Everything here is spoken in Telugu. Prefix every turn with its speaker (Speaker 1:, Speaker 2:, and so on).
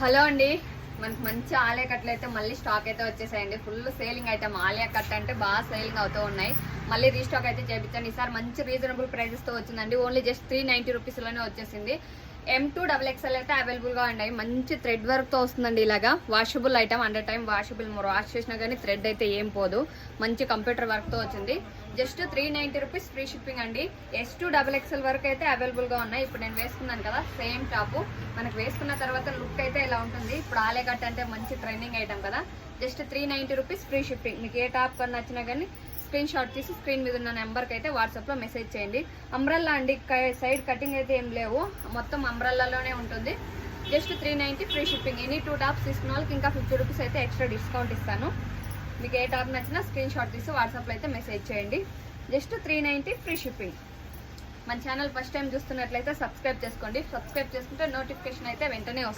Speaker 1: హలో అండి, మనకు మంచి ఆలియా కట్లు అయితే మళ్ళీ స్టాక్ అయితే వచ్చేసాయండి. Full selling item Alia cut అంటే బాగా సేలింగ్ అవుతూ ఉన్నాయి. మళ్ళీ రీస్టాక్ అయితే చేయించండి. ఈసారి మంచి రీజనబుల్ ప్రైజెస్ తో వచ్చిందండి. ఓన్లీ జస్ట్ 390 రూపీస్ లోనే వచ్చేసింది. M2XXL అయితే అవైలబుల్ గా ఉన్నాయి. మంచి థ్రెడ్ వర్క్ తో వస్తుందండి. ఇలాగా washable item, under time washable, wash చేసినా కానీ థ్రెడ్ అయితే ఏం పోదు. మంచి కంప్యూటర్ వర్క్ తో వచ్చింది. జస్ట్ 390 రూపీస్ ఫ్రీ షిప్పింగ్ అండి. S2XXL వరకు అయితే అవైలబుల్ గా ఉన్నాయి. ఇప్పుడు నేను వేసుకున్నాను కదా సేమ్ టాప్, మనకు వేసుకున్న తర్వాత లుక్ అయితే ఇలా ఉంటుంది. ఇప్పుడు ఆలియా కట్ అంటే మంచి ట్రెండింగ్ ఐటమ్ కదా. Just 390 rupees free shipping. మీకు ఏ టాప్ కన్నా నచ్చినా కానీ స్క్రీన్ షాట్ తీసి స్క్రీన్ మీద ఉన్న నెంబర్కి అయితే వాట్సాప్లో మెసేజ్ చేయండి. అంబ్రెల్లా అండి, సైడ్ కటింగ్ అయితే ఏం లేవు, మొత్తం అంబ్రెల్లాలోనే ఉంటుంది. Just 390 free shipping. Any 2 tops తీసుకున్న వాళ్ళకి ఇంకా 50 రూపీస్ అయితే ఎక్స్ట్రా డిస్కౌంట్ ఇస్తాను. మీకు ఏ టాప్ నచ్చినా స్క్రీన్ షాట్ తీసి వాట్సాప్లో అయితే మెసేజ్ చేయండి. Just 390 free shipping. మన ఛానల్ ఫస్ట్ టైం చూస్తున్నట్లయితే సబ్స్క్రైబ్ చేసుకోండి. సబ్స్క్రైబ్ చేసుకుంటే నోటిఫికేషన్ అయితే వెంటనే వస్తుంది.